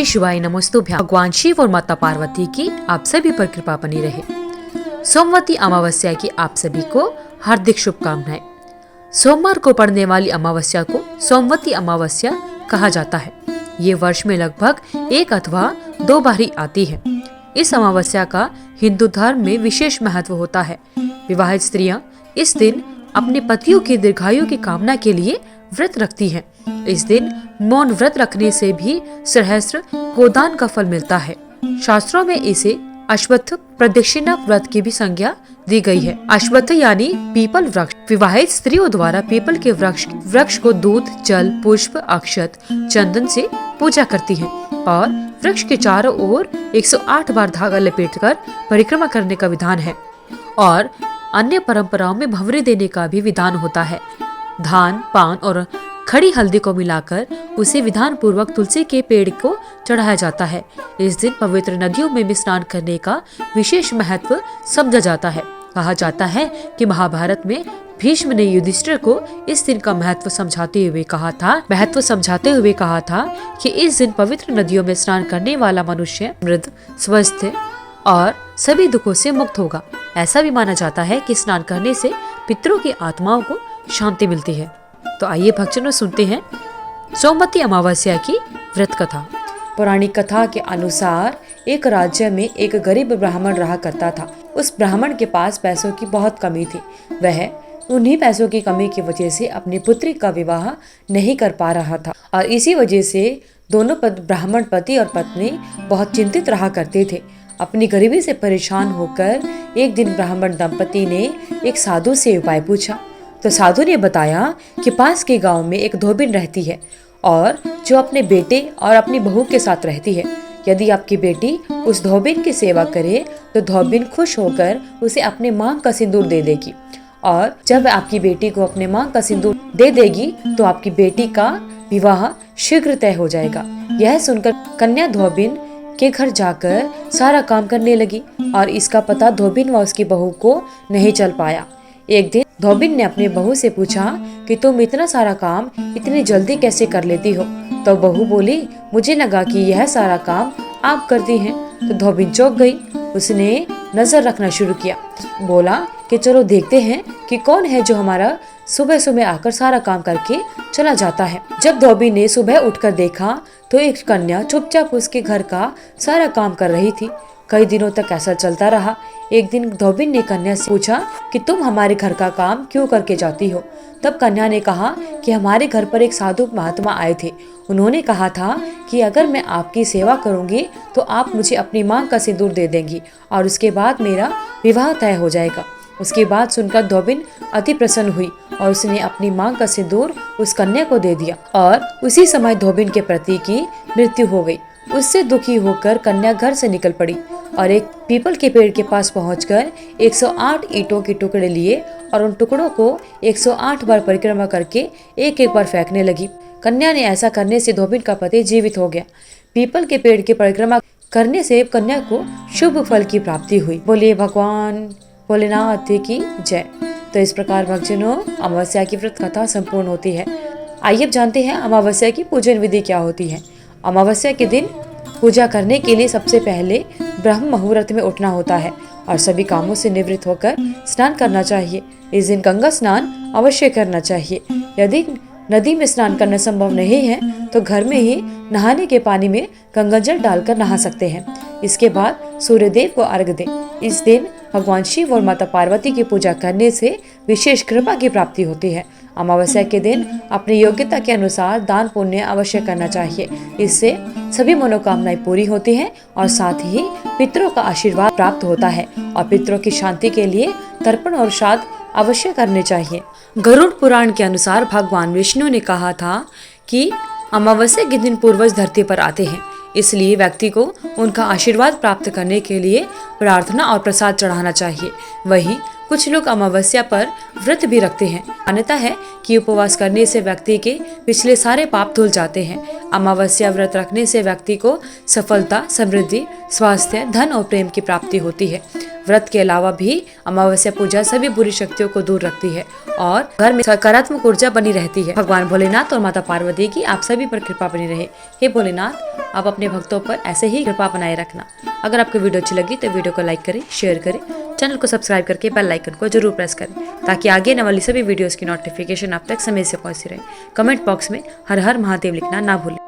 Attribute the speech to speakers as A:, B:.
A: श्री शिवाय नमस्तुभ्यां। भगवान शिव और माता पार्वती की आप सभी पर कृपा बनी रहे। सोमवती अमावस्या की आप सभी को हार्दिक शुभकामनाएं। सोमवार को पड़ने वाली अमावस्या को सोमवती अमावस्या कहा जाता है। ये वर्ष में लगभग एक अथवा दो बार ही आती है। इस अमावस्या का हिंदू धर्म में विशेष महत्व होता है। विवाहित स्त्रियां इस दिन अपने पतियों की दीर्घायु की कामना के लिए व्रत रखती हैं। इस दिन मौन व्रत रखने से भी सहस्त्र गोदान का फल मिलता है। शास्त्रों में इसे अश्वत्थ प्रदक्षिणा व्रत की भी संज्ञा दी गई है। अश्वत्थ यानी पीपल वृक्ष। विवाहित स्त्रियों द्वारा पीपल के वृक्ष को दूध, जल, पुष्प, अक्षत, चंदन से पूजा करती हैं और वृक्ष के चारों ओर 108 बार धागा लपेटकर परिक्रमा करने का विधान है। और अन्य परंपराओं में भंवरे देने का भी विधान होता है। धान, पान और खड़ी हल्दी को मिलाकर उसे विधान पूर्वक तुलसी के पेड़ को चढ़ाया जाता है। इस दिन पवित्र नदियों में भी स्नान करने का विशेष महत्व समझा जाता है। कहा जाता है कि महाभारत में भीष्म ने युधिष्ठिर को इस दिन का महत्व समझाते हुए कहा था कि इस दिन पवित्र नदियों में स्नान करने वाला मनुष्य मृद, स्वस्थ और सभी दुखों से मुक्त होगा। ऐसा भी माना जाता है कि स्नान करने से पितरों की आत्माओं को शांति मिलती है। तो आइए भक्तजनों सुनते हैं सोमवती अमावस्या की व्रत कथा। पौराणिक कथा के अनुसार एक राज्य में एक गरीब ब्राह्मण रहा करता था। उस ब्राह्मण के पास पैसों की बहुत कमी थी। वह उन्हीं पैसों की कमी की वजह से अपनी पुत्री का विवाह नहीं कर पा रहा था और इसी वजह से दोनों ब्राह्मण पति और पत्नी बहुत चिंतित रहा करते थे। अपनी गरीबी से परेशान होकर एक दिन ब्राह्मण दंपति ने एक साधु से उपाय पूछा। तो साधु ने बताया कि पास के गांव में एक धोबिन रहती है और जो अपने बेटे और अपनी बहू के साथ रहती है। यदि आपकी बेटी उस धोबिन की सेवा करे तो धोबिन खुश होकर उसे अपने मांग का सिंदूर दे देगी और जब आपकी बेटी को अपने मांग का सिंदूर दे देगी तो आपकी बेटी का विवाह शीघ्र तय हो जाएगा। यह सुनकर कन्या धोबिन के घर जाकर सारा काम करने लगी और इसका पता धोबिन व उसकी बहू को नहीं चल पाया। एक दिन धोबिन ने अपनी बहू से पूछा कि तुम इतना सारा काम इतनी जल्दी कैसे कर लेती हो? तो बहू बोली, मुझे लगा कि यह सारा काम आप करती हैं। तो धोबिन चौंक गई। उसने नजर रखना शुरू किया। बोला कि चलो देखते हैं कि कौन है जो हमारा सुबह सुबह आकर सारा काम करके चला जाता है। जब धोबिन ने सुबह उठकर देखा तो एक कन्या चुपचाप उसके घर का सारा काम कर रही थी। कई दिनों तक ऐसा चलता रहा। एक दिन धोबिन ने कन्या से पूछा कि तुम हमारे घर का काम क्यों करके जाती हो? तब कन्या ने कहा कि हमारे घर पर एक साधु महात्मा आए थे। उन्होंने कहा था कि अगर मैं आपकी सेवा करूंगी तो आप मुझे अपनी मांग का सिंदूर दे देंगी और उसके बाद मेरा विवाह तय हो जाएगा। उसकी बात सुनकर धोबिन अति प्रसन्न हुई और उसने अपनी मांग का सिंदूर उस कन्या को दे दिया और उसी समय धोबिन के पति की मृत्यु हो गई। उससे दुखी होकर कन्या घर से निकल पड़ी और एक पीपल के पेड़ के पास पहुंचकर 108 ईंटों के टुकड़े लिए और उन टुकड़ों को 108 बार परिक्रमा करके एक एक बार फेंकने लगी। कन्या ने ऐसा करने से धोबिन का पति जीवित हो गया। पीपल के पेड़ की परिक्रमा करने से कन्या को शुभ फल की प्राप्ति हुई। बोलिए भगवान भोलेनाथ की जय। तो इस प्रकार भक्तजनों अमावस्या की व्रत कथा संपूर्ण होती है। आइए अब जानते हैं अमावस्या की पूजन विधि क्या होती है। अमावस्या के दिन पूजा करने के लिए सबसे पहले ब्रह्म मुहूर्त में उठना होता है और सभी कामों से निवृत्त होकर स्नान करना चाहिए। इस दिन गंगा स्नान अवश्य करना चाहिए। यदि नदी में स्नान करना संभव नहीं है तो घर में ही नहाने के पानी में गंगाजल डालकर नहा सकते हैं। इसके बाद सूर्यदेव को अर्घ दें। इस दिन भगवान शिव और माता पार्वती की पूजा करने से विशेष कृपा की प्राप्ति होती है। अमावस्या के दिन अपनी योग्यता के अनुसार दान पुण्य अवश्य करना चाहिए। इससे सभी मनोकामनाएं पूरी होती हैं और साथ ही पितरों का आशीर्वाद प्राप्त होता है और पितरों की शांति के लिए तर्पण और श्राद्ध अवश्य करने चाहिए। गरुड़ पुराण के अनुसार भगवान विष्णु ने कहा था कि अमावस्या के दिन पूर्वज धरती पर आते हैं, इसलिए व्यक्ति को उनका आशीर्वाद प्राप्त करने के लिए प्रार्थना और प्रसाद चढ़ाना चाहिए। वहीं कुछ लोग अमावस्या पर व्रत भी रखते हैं। मान्यता है कि उपवास करने से व्यक्ति के पिछले सारे पाप धुल जाते हैं। अमावस्या व्रत रखने से व्यक्ति को सफलता, समृद्धि, स्वास्थ्य, धन और प्रेम की प्राप्ति होती है। व्रत के अलावा भी अमावस्या पूजा सभी बुरी शक्तियों को दूर रखती है और घर में सकारात्मक ऊर्जा बनी रहती है। भगवान भोलेनाथ और माता पार्वती की आप सभी पर कृपा बनी रहे। हे भोलेनाथ, आप अपने भक्तों पर ऐसे ही कृपा बनाए रखना। अगर आपको वीडियो अच्छी लगी तो वीडियो को लाइक करें, शेयर करें, चैनल को सब्सक्राइब करके बेल आइकन को जरूर प्रेस करें ताकि आगे आने वाली सभी वीडियोस की नोटिफिकेशन आप तक समय से पहुंचती रहे। कमेंट बॉक्स में हर हर महादेव लिखना ना भूलें।